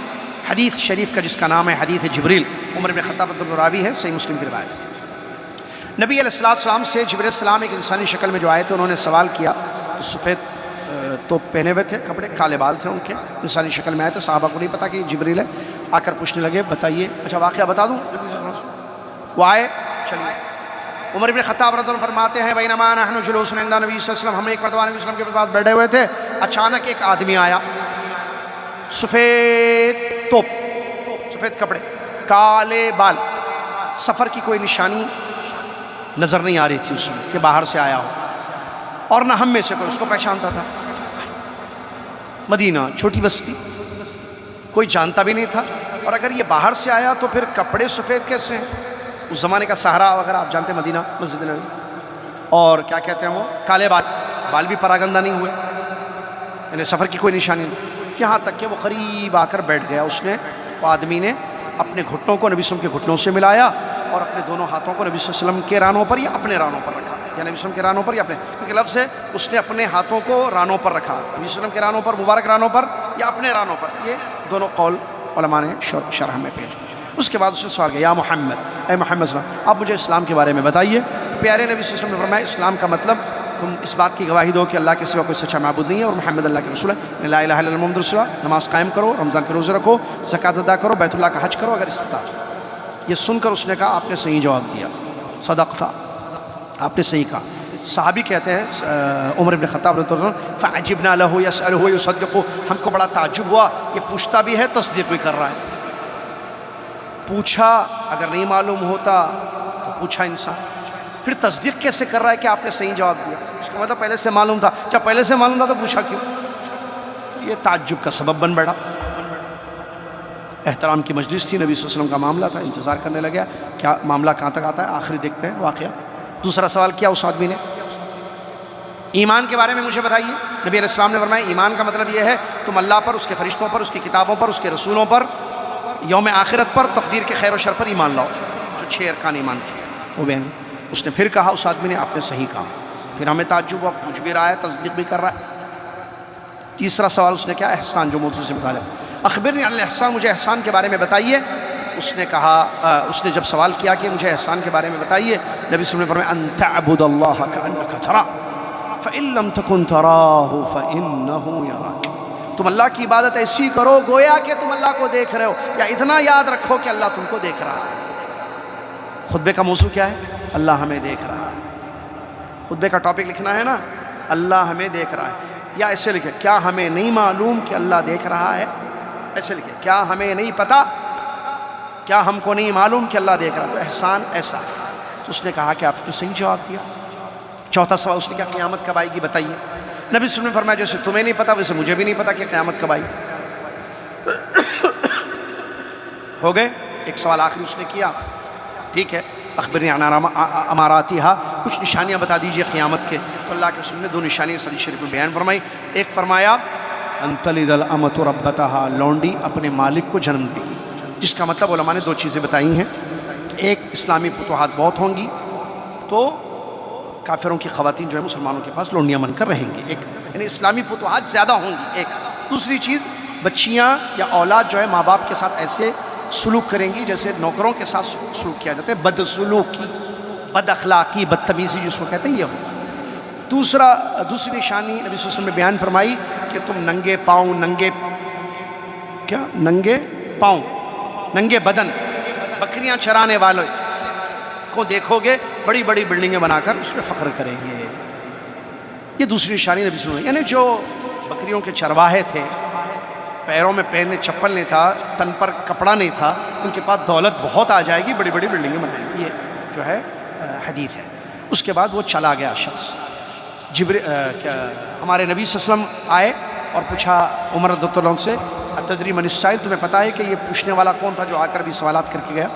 S1: حدیث شریف کا جس کا نام ہے حدیث جبریل، عمر بن خطاب راوی ہے، صحیح مسلم کی روایت ہے۔ نبی علیہ السلام سے جبریل السلام ایک انسانی شکل میں جو آئے تھے، انہوں نے سوال کیا، تو سفید تو پہنے ہوئے تھے کپڑے، کالے بال تھے ان کے، انسانی شکل میں آئے تھے، صحابہ کو نہیں پتا کہ یہ جبریل ہے، آ کر پوچھنے لگے بتائیے، اچھا واقعہ بتا دوں، وہ آئے، چلیے۔ عمر بن خطاب رضی اللہ عنہ فرماتے ہیں بینما نحن جلوس عند نبی صلی اللہ علیہ وسلم، ہم ایک مرتبہ نبی صلی اللہ علیہ وسلم کے پاس بیٹھے ہوئے تھے، اچانک ایک آدمی آیا، سفید توپ، سفید کپڑے، کالے بال، سفر کی کوئی نشانی نظر نہیں آ رہی تھی اس میں کہ باہر سے آیا ہو، اور نہ ہم میں سے کوئی اس کو پہچانتا تھا۔ مدینہ چھوٹی بستی، کوئی جانتا بھی نہیں تھا، اور اگر یہ باہر سے آیا تو پھر کپڑے سفید کیسے ہیں؟ اس زمانے کا صحرا وغیرہ آپ جانتے ہیں، مدینہ مسجد نبوی، اور کیا کہتے ہیں وہ کالے بال بھی پراگندہ نہیں ہوئے، یعنی سفر کی کوئی نشانی نہیں، یہاں تک کہ وہ قریب آ کر بیٹھ گیا۔ اس نے، وہ آدمی نے اپنے گھٹنوں کو نبی صلی اللہ علیہ وسلم کے گھٹنوں سے ملایا، اور اپنے دونوں ہاتھوں کو نبی صلی اللہ علیہ وسلم کے رانوں پر یا اپنے رانوں پر رکھا، یا نبی صلی اللہ علیہ وسلم کے رانوں پر یا اپنے، کیونکہ لفظ ہے اس نے اپنے ہاتھوں کو رانوں پر رکھا، نبی صلی اللہ علیہ وسلم کے رانوں پر، مبارک رانوں پر یا اپنے رانوں پر، یہ دونوں قول علماء نے شرح میں پیش۔ اس کے بعد اس نے سوال کیا، یا محمد، اے محمد صلی اللہ علیہ وسلم، آپ مجھے اسلام کے بارے میں بتائیے۔ پیارے نبی صلی اللہ علیہ وسلم نے فرمایا، اسلام کا مطلب تم اس بات کی گواہی دو کہ اللہ کے سوا کوئی سچا معبود نہیں ہے اور محمد اللہ کے رسول ہے، لا الہ الا اللہ محمد رسول اللہ، نماز قائم کرو، رمضان کے روزے رکھو، زکوٰۃ ادا کرو، بیت اللہ کا حج کرو اگر استطاعت ہو۔ یہ سن کر اس نے کہا، آپ نے صحیح جواب دیا، صدقت، آپ نے صحیح کہا۔ صحابی کہتے ہیں عمر بن خطاب رضی اللہ عنہ، فعجبنا له يسأله ويصدقه، ہم کو بڑا تعجب ہوا، یہ پوچھتا بھی ہے تصدیق بھی کر رہا ہے۔ پوچھا، اگر نہیں معلوم ہوتا تو پوچھا انسان، پھر تصدیق کیسے کر رہا ہے کہ آپ نے صحیح جواب دیا؟ اس کا مطلب پہلے سے معلوم تھا، جب پہلے سے معلوم تھا تو پوچھا کیوں؟ یہ تعجب کا سبب بن بیٹھا۔ احترام کی مجلس تھی، نبی صلی اللہ علیہ وسلم کا معاملہ تھا، انتظار کرنے لگا کیا معاملہ کہاں تک آتا ہے، آخری دیکھتے ہیں واقعہ۔ دوسرا سوال کیا اس آدمی نے، ایمان کے بارے میں مجھے بتائیے۔ نبی علیہ السلام نے فرمایا، ایمان کا مطلب یہ ہے تم اللہ پر، اس کے فرشتوں پر، اس کی کتابوں پر، اس کے رسولوں پر، یوم آخرت پر، تقدیر کے خیر و شر پر ایمان لاؤ، جو 6 ارکان ایمان کی۔ وہ بہن، اس نے پھر کہا، اس آدمی نے، آپ نے صحیح کہا۔ پھر ہمیں تعجب ہوا، پوچھ بھی رہا ہے، تصدیق بھی کر رہا ہے۔ تیسرا سوال اس نے کیا، احسان، جو موضوع سے متعلق، اخبرنی عن الاحسان، مجھے احسان کے بارے میں بتائیے۔ اس نے کہا، اس نے جب سوال کیا کہ مجھے احسان کے بارے میں بتائیے، نبی صلی اللہ علیہ وسلم نے فرمایا، ان تعبد اللہ کأنک تراہ فإن لم تکن تراہ فإنہ یراک، تم اللہ کی عبادت ایسی کرو گویا کہ تم اللہ کو دیکھ رہے ہو، یا اتنا یاد رکھو کہ اللہ تم کو دیکھ رہا ہے۔ خطبے کا موضوع کیا ہے، اللہ ہمیں دیکھ رہا ہے۔ خطبے کا ٹاپک لکھنا ہے نا، اللہ ہمیں دیکھ رہا ہے، یا ایسے لکھے، کیا ہمیں نہیں معلوم کہ اللہ دیکھ رہا ہے؟ ایسے لکھے، کیا ہمیں نہیں پتا، کیا ہم کو نہیں معلوم کہ اللہ دیکھ رہا ہے؟ تو احسان ایسا ہے۔ تو اس نے کہا کہ آپ نے صحیح جواب دیا۔ چوتھا سوال اس نے کیا قیامت کب آئے گی بتائیے. نبی صلی اللہ علیہ وسلم نے فرمایا جیسے تمہیں نہیں پتا ویسے مجھے بھی نہیں پتا کہ قیامت کب آئی. ہو گئے. ایک سوال آخری اس نے کیا, ٹھیک ہے, اخبرنی عن اماراتہا, کچھ نشانیاں بتا دیجئے قیامت کے. تو اللہ کے رسول نے دو نشانیاں حدیث شریف میں بیان فرمائی. ایک فرمایا ان تلد الامۃ ربتہا, لونڈی اپنے مالک کو جنم دے گی, جس کا مطلب علماء نے دو چیزیں بتائی ہیں. ایک, اسلامی فتوحات بہت ہوں گی تو کافروں کی خواتین جو ہے مسلمانوں کے پاس لونڈیاں بن کر رہیں گی, ایک یعنی اسلامی فتوحات زیادہ ہوں گی. ایک دوسری چیز, بچیاں یا اولاد جو ہے ماں باپ کے ساتھ ایسے سلوک کریں گی جیسے نوکروں کے ساتھ سلوک کیا جاتا ہے, بدسلوکی, بد اخلاقی, بدتمیزی جس کو کہتے ہیں یہ ہو. دوسری نشانی نبی صلی اللہ علیہ وسلم نے بیان فرمائی کہ تم ننگے پاؤں, ننگے بدن بکریاں چرانے والوں کو دیکھو گے, بڑی بڑی بلڈنگیں بنا کر اس پہ فخر کریں گے. یہ دوسری نشانی نبی صلی اللہ علیہ وسلم, یعنی جو بکریوں کے چرواہے تھے, پیروں میں پہننے چپل نہیں تھا, تن پر کپڑا نہیں تھا, ان کے پاس دولت بہت آ جائے گی, بڑی بڑی بلڈنگیں بنائیں گی. یہ جو ہے حدیث ہے. اس کے بعد وہ چلا گیا شخص. ہمارے نبی صلی اللہ علیہ وسلم آئے اور پوچھا عمر رضی اللہ عنہ سے, اتدری من السائل, تمہیں پتہ ہے کہ یہ پوچھنے والا کون تھا جو آ کر بھی سوالات کر کے گیا؟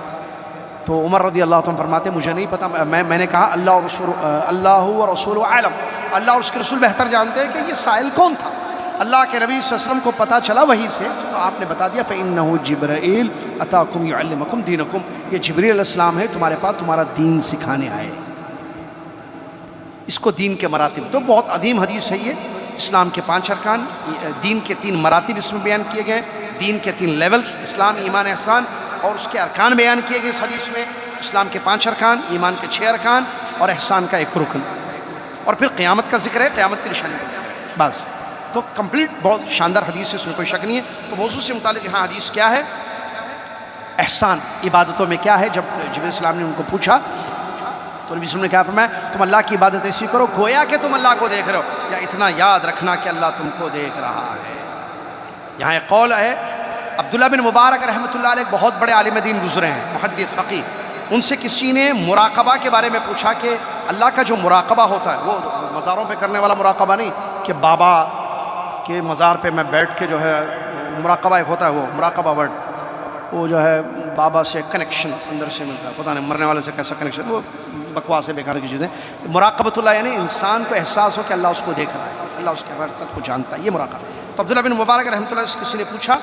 S1: تو عمر رضی اللہ عنہ فرماتے مجھے نہیں پتہ. میں نے کہا اللہ و رسول عالم, اللہ اور اس کے رسول بہتر جانتے ہیں کہ یہ سائل کون تھا. اللہ کے نبی صلی اللہ علیہ وسلم کو پتہ چلا وحی سے, تو آپ نے بتا دیا فإنہ جبرائیل اتاکم یعلمکم دینکم, یہ جبریل علیہ السلام ہے تمہارے پاس تمہارا دین سکھانے آئے. اس کو دین کے مراتب, تو بہت عظیم حدیث ہے یہ. اسلام کے 5 ارکان, دین کے 3 مراتب اس میں بیان کیے گئے, دین کے 3 لیولز, اسلام, ایمان, احسان, اور اس کے ارکان بیان کیے گئے اس حدیث میں. اسلام کے 5 ارکان, ایمان کے 6 ارکان اور احسان کا 1 رکن, اور پھر قیامت کا ذکر ہے, قیامت کی نشانی بس. تو کمپلیٹ بہت شاندار حدیث ہے, اس میں کوئی شک نہیں ہے. تو موضوع سے متعلق یہاں حدیث کیا ہے, احسان عبادتوں میں کیا ہے. جب جبرائیل السلام نے ان کو پوچھا تو نبی صلی اللہ علیہ وسلم نے کیا فرمایا, تم اللہ کی عبادت ایسی کرو گویا کہ تم اللہ کو دیکھ رہے ہو, یا اتنا یاد رکھنا کہ اللہ تم کو دیکھ رہا ہے. یہاں ایک قول ہے, عبداللہ بن مبارک رحمۃ اللہ علیہ ایک بہت بڑے عالم دین گزرے ہیں, محدث فقیہ. ان سے کسی نے مراقبہ کے بارے میں پوچھا کہ اللہ کا جو مراقبہ ہوتا ہے, وہ مزاروں پہ کرنے والا مراقبہ نہیں کہ بابا کے مزار پہ میں بیٹھ کے جو ہے مراقبہ ایک ہوتا ہے, وہ مراقبہ ورڈ, وہ جو ہے بابا سے کنیکشن اندر سے ملتا ہے, پتہ نہیں مرنے والے سے کیسا کنیکشن, وہ بکواس ہے, بیکار کی چیزیں. مراقبۃ اللہ یعنی انسان کو احساس ہو کہ اللہ اس کو دیکھ رہا ہے, اللہ اس کی حرکت کو جانتا ہے, یہ مراقبہ. تو عبداللہ بن مبارک رحمۃ اللہ سے کسی نے پوچھا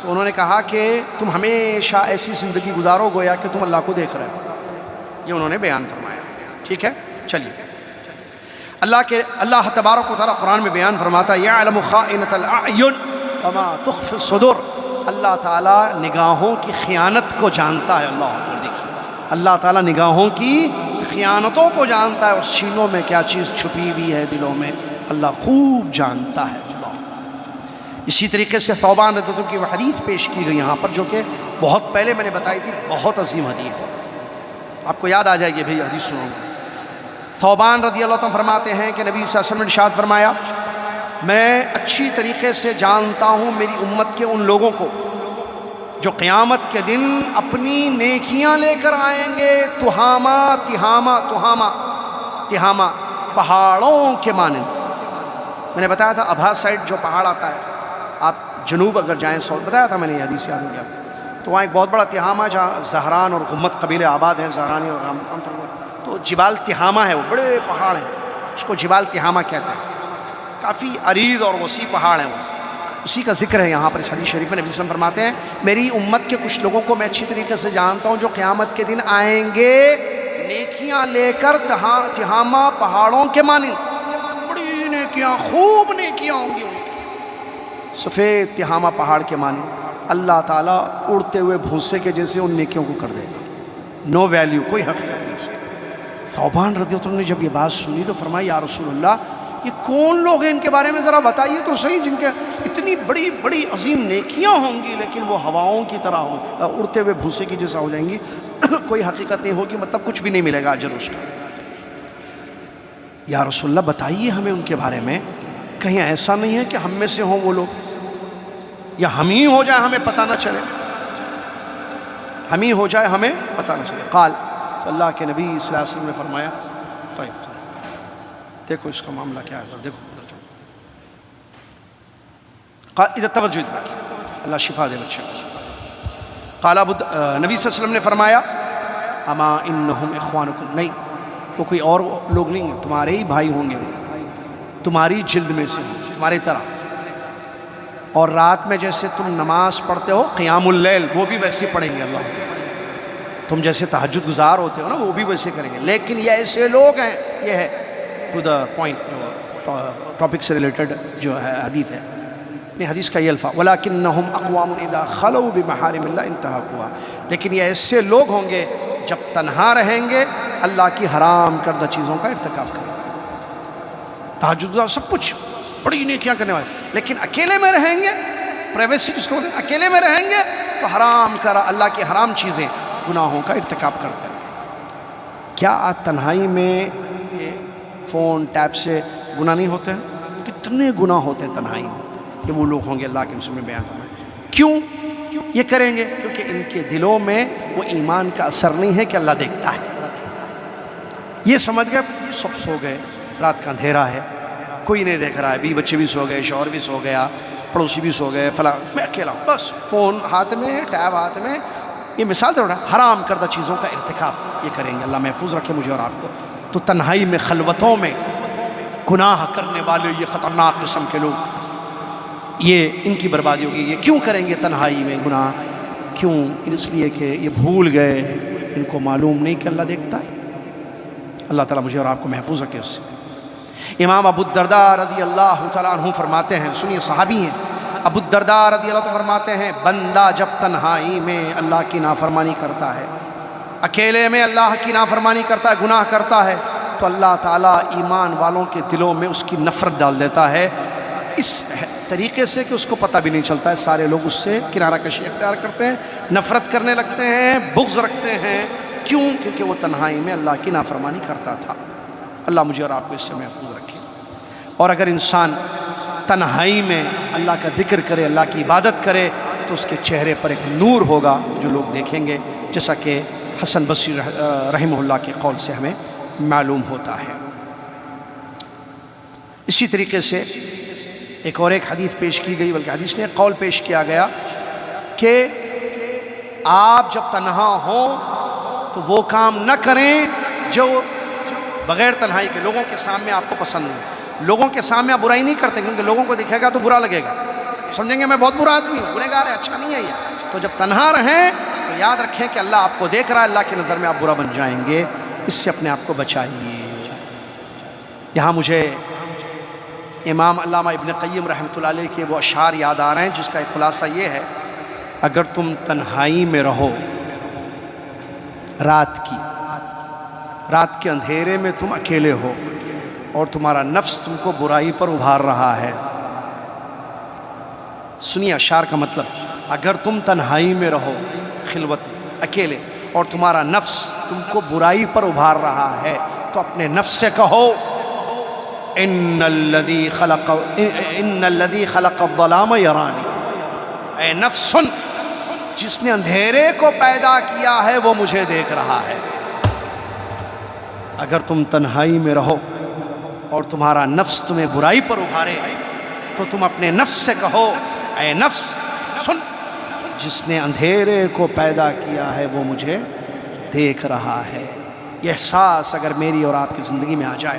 S1: تو انہوں نے کہا کہ تم ہمیشہ ایسی زندگی گزارو گویا کہ تم اللہ کو دیکھ رہے ہو. یہ انہوں نے بیان فرمایا. ٹھیک ہے, چلیے. اللہ تبارک و تعالیٰ قرآن میں بیان فرماتا ہے یعلم خائنۃ الاعین وما تخفی الصدور, اللہ تعالیٰ نگاہوں کی خیانت کو جانتا ہے. اللہ تعالیٰ نگاہوں کی خیانتوں کو جانتا ہے, اور سینوں میں کیا چیز چھپی ہوئی ہے دلوں میں اللہ خوب جانتا ہے. اسی طریقے سے ثوبان رضی اللہ عنہ کی وہ حدیث پیش کی گئی یہاں پر, جو کہ بہت پہلے میں نے بتائی تھی, بہت عظیم حدیث ہے, آپ کو یاد آ جائے گی بھئی حدیث سنوں گا. ثوبان رضی اللہ عنہ فرماتے ہیں کہ نبی صلی اللہ علیہ وسلم نے ارشاد فرمایا, میں اچھی طریقے سے جانتا ہوں میری امت کے ان لوگوں کو جو قیامت کے دن اپنی نیکیاں لے کر آئیں گے تہامہ پہاڑوں کے مانند. میں نے بتایا تھا ابھا سائڈ جو پہاڑ آتا ہے, آپ جنوب اگر جائیں سعود, بتایا تھا میں نے, یہ حدیث یاد ہو گیا. تو وہاں ایک بہت بڑا تہامہ جہاں زہران اور غمت قبیلے آباد ہیں, زہرانی اور تو جبال تہامہ ہے, وہ بڑے پہاڑ ہیں, اس کو جبال تہامہ کہتے ہیں. کافی عریض اور وسیع پہاڑ ہیں, وہ اسی کا ذکر ہے یہاں پر اس حدیث شریف میں. نبی صلی اللہ علیہ وسلم فرماتے ہیں میری امت کے کچھ لوگوں کو میں اچھی طریقے سے جانتا ہوں جو قیامت کے دن آئیں گے نیکیاں لے کر تہامہ پہاڑوں کے مانند, بڑی نیکیاں, خوب نیکیاں ہوں گی ان کی, سفید تہامہ پہاڑ کے مانند. اللہ تعالیٰ اڑتے ہوئے بھوسے کے جیسے ان نیکیوں کو کر دے گا, نو ویلیو, کوئی حقیقت نہیں اسے. ثوبان رضی اللہ عنہ نے جب یہ بات سنی تو فرمایا یا رسول اللہ, یہ کون لوگ ہیں, ان کے بارے میں ذرا بتائیے تو صحیح, جن کے اتنی بڑی بڑی عظیم نیکیاں ہوں گی لیکن وہ ہواؤں کی طرح ہوں, اڑتے ہوئے بھوسے کی جیسا ہو جائیں گی, کوئی حقیقت نہیں ہوگی, مطلب کچھ بھی نہیں ملے گا اجر اس کا. یا رسول اللہ بتائیے ہمیں ان کے بارے میں, کہیں ایسا نہیں ہے کہ ہم میں سے ہوں وہ لوگ, یا ہم ہی ہو جائے ہمیں پتہ نہ چلے, ہم ہی ہو جائے ہمیں پتہ نہ چلے. قال, تو اللہ کے نبی صلی اللہ علیہ وسلم نے فرمایا, طيب دیکھو اس کا معاملہ کیا ہے، دیکھو ادھر توجہ رکھیے، اللہ شفا دے بچے کو۔ قال نبی صلی اللہ علیہ وسلم نے فرمایا اما انہم اخوانکم، نہیں وہ کوئی اور لوگ نہیں ہیں، تمہارے ہی بھائی ہوں گے، تمہاری جلد میں سے تمہاری طرح، اور رات میں جیسے تم نماز پڑھتے ہو قیام اللیل وہ بھی ویسے پڑھیں گے، اللہ سے تم جیسے تہجد گزار ہوتے ہو نا وہ بھی ویسے کریں گے، لیکن یہ ایسے لوگ ہیں، یہ ہے ٹو دا پوائنٹ جو ٹاپک سے ریلیٹڈ جو ہے حدیث ہے، حدیث کا یہ الفاظ وَلَكِنَّهُمْ أَقْوَامٌ إِذَا خَلَوْا بِمَحَارِمِ اللَّهِ انْتَهَكُوهَا، لیکن یہ ایسے لوگ ہوں گے جب تنہا رہیں گے اللہ کی حرام کردہ چیزوں کا ارتکاب کریں گے، تہجد سب کچھ بڑی نیکیاں کرنے والے، لیکن اکیلے میں رہیں گے، پرائیویسی جس کو اکیلے میں رہیں گے تو حرام کرا اللہ کی حرام چیزیں گناہوں کا ارتکاب کرتے ہیں۔ کیا تنہائی میں فون ٹیپ سے گناہ نہیں ہوتے ہیں؟ کتنے گناہ ہوتے ہیں تنہائی میں، کہ وہ لوگ ہوں گے اللہ کے رسول میں بیان فرمائے۔ کیوں یہ کریں گے؟ کیونکہ ان کے دلوں میں وہ ایمان کا اثر نہیں ہے کہ اللہ دیکھتا ہے، یہ سمجھ گئے سب سو گئے، رات کا اندھیرا ہے، کوئی نہیں دیکھ رہا ہے، بیوی بچے بھی سو گئے، شوہر بھی سو گیا، پڑوسی بھی سو گئے، فلاں میں اکیلا ہوں، بس فون ہاتھ میں، ٹیب ہاتھ میں، یہ مثال دے رہا ہے حرام کردہ چیزوں کا ارتکاب یہ کریں گے، اللہ محفوظ رکھے مجھے اور آپ کو۔ تو تنہائی میں خلوتوں میں گناہ کرنے والے یہ خطرناک قسم کے لوگ، یہ ان کی بربادی ہوگی۔ یہ کیوں کریں گے تنہائی میں گناہ؟ کیوں؟ اس لیے کہ یہ بھول گئے، ان کو معلوم نہیں کہ اللہ دیکھتا ہے۔ اللہ تعالیٰ مجھے اور آپ کو محفوظ رکھے اس سے۔ امام ابو الدرداء رضی اللہ تعالیٰ عنہ فرماتے ہیں، سنیے صحابی ہیں، ابو الدرداء رضی اللہ عنہ فرماتے ہیں بندہ جب تنہائی میں اللہ کی نافرمانی کرتا ہے، اکیلے میں اللہ کی نافرمانی کرتا ہے، گناہ کرتا ہے، تو اللہ تعالیٰ ایمان والوں کے دلوں میں اس کی نفرت ڈال دیتا ہے، اس طریقے سے کہ اس کو پتہ بھی نہیں چلتا ہے، سارے لوگ اس سے کنارہ کشی اختیار کرتے ہیں، نفرت کرنے لگتے ہیں، بغض رکھتے ہیں۔ کیوں؟ کیونکہ وہ تنہائی میں اللہ کی نافرمانی کرتا تھا۔ اللہ مجھے اور آپ کو اس سے محفوظ رکھے۔ اور اگر انسان تنہائی میں اللہ کا ذکر کرے، اللہ کی عبادت کرے، تو اس کے چہرے پر ایک نور ہوگا جو لوگ دیکھیں گے، جیسا کہ حسن بصری رحمہ اللہ کے قول سے ہمیں معلوم ہوتا ہے۔ اسی طریقے سے ایک اور ایک حدیث پیش کی گئی، بلکہ حدیث نے قول پیش کیا گیا کہ آپ جب تنہا ہوں تو وہ کام نہ کریں جو بغیر تنہائی کے لوگوں کے سامنے آپ کو پسند نہیں۔ لوگوں کے سامنے آپ برائی نہیں کرتے کیونکہ لوگوں کو دکھے گا تو برا لگے گا، سمجھیں گے میں بہت برا آدمی ہوں، گنہگار گار ہے، اچھا نہیں ہے یہ۔ تو جب تنہا رہیں تو یاد رکھیں کہ اللہ آپ کو دیکھ رہا ہے، اللہ کی نظر میں آپ برا بن جائیں گے، اس سے اپنے آپ کو بچائیے۔ یہاں مجھے امام علامہ ابن قیم رحمۃ اللہ علیہ کے وہ اشعار یاد آ رہے ہیں جس کا ایک خلاصہ یہ ہے، اگر تم تنہائی میں رہو رات کے اندھیرے میں تم اکیلے ہو اور تمہارا نفس تم کو برائی پر ابھار رہا ہے، سنیے اشعار کا مطلب، اگر تم تنہائی میں رہو خلوت میں اکیلے اور تمہارا نفس تم کو برائی پر ابھار رہا ہے تو اپنے نفس سے کہو ان الذی خلق الظلام یرانی، اے نفس سن، جس نے اندھیرے کو پیدا کیا ہے وہ مجھے دیکھ رہا ہے۔ اگر تم تنہائی میں رہو اور تمہارا نفس تمہیں برائی پر ابھارے تو تم اپنے نفس سے کہو اے نفس سن، جس نے اندھیرے کو پیدا کیا ہے وہ مجھے دیکھ رہا ہے۔ یہ احساس اگر میری اور آپ کی زندگی میں آ جائے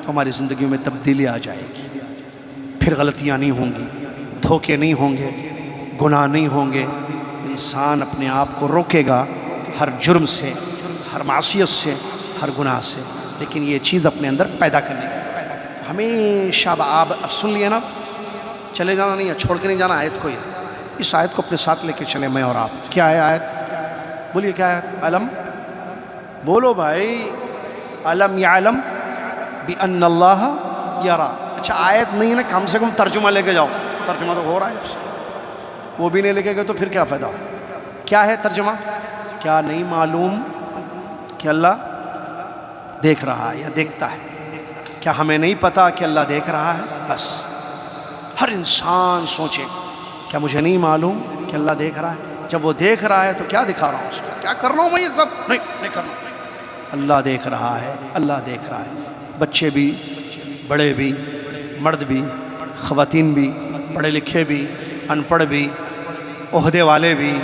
S1: تو ہماری زندگیوں میں تبدیلی آ جائے گی، پھر غلطیاں نہیں ہوں گی، دھوکے نہیں ہوں گے، گناہ نہیں ہوں گے، انسان اپنے آپ کو روکے گا ہر جرم سے، ہر معصیت سے، ہر گناہ سے، لیکن یہ چیز اپنے اندر پیدا کرنے کی ہمیشہ۔ آپ اب سن لیے نا، چلے جانا نہیں ہے، چھوڑ کے نہیں جانا آیت کو، اس آیت کو اپنے ساتھ لے کے چلے میں اور آپ۔ کیا ہے آیت؟ بولیے کیا ہے؟ علم بولو بھائی، علم یعلم بأن اللہ یرا۔ اچھا آیت نہیں ہے نا، کم سے کم ترجمہ لے کے جاؤ، ترجمہ تو ہو رہا ہے جب سے، وہ بھی نہیں لے کے گئے تو پھر کیا فائدہ؟ کیا ہے ترجمہ؟ کیا نہیں معلوم کہ اللہ دیکھ رہا ہے یا دیکھتا ہے؟ کیا ہمیں نہیں پتا کہ اللہ دیکھ رہا ہے؟ بس ہر انسان سوچے کیا مجھے نہیں معلوم کہ اللہ دیکھ رہا ہے؟ جب وہ دیکھ رہا ہے تو کیا دکھا رہا ہوں اس کو؟ کیا کر رہا ہوں میں یہ سب؟ نہیں کرنا۔ اللہ دیکھ رہا ہے، اللہ دیکھ رہا ہے۔ بچے بھی، بڑے بھی، مرد بھی، خواتین بھی، پڑھے لکھے بھی، ان پڑھ بھی، عہدے والے بھی،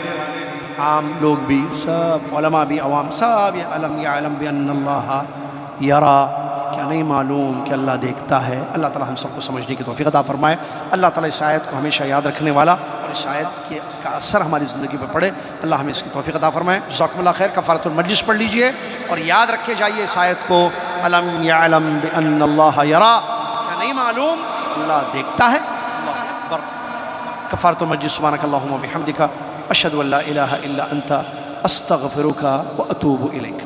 S1: عام لوگ بھی، سب علماء بھی، عوام سب، یہ علم یعلم بان اللہ یرا، کیا نہیں معلوم کہ اللہ دیکھتا ہے؟ اللہ تعالی ہم سب کو سمجھنے کی توفیق عطا فرمائے۔ اللہ تعالی اس آیت کو ہمیشہ یاد رکھنے والا اور اس آیت کا اثر ہماری زندگی پہ پڑے، اللہ ہمیں اس کی توفیق عطا فرمائے۔ جزاکم اللہ خیر۔ کفارۃ المجلس پڑھ لیجئے اور یاد رکھے جائیے اس آیت کو، علم یعلم بان اللہ یرا، کیا نہیں معلوم اللہ دیکھتا ہے؟ اللہ اکبر۔ کفارۃ المجلس، سبحانک اللہم و بحمدک، اشہد ان لا الہ الا انت، استغفرک و اتوب الیک۔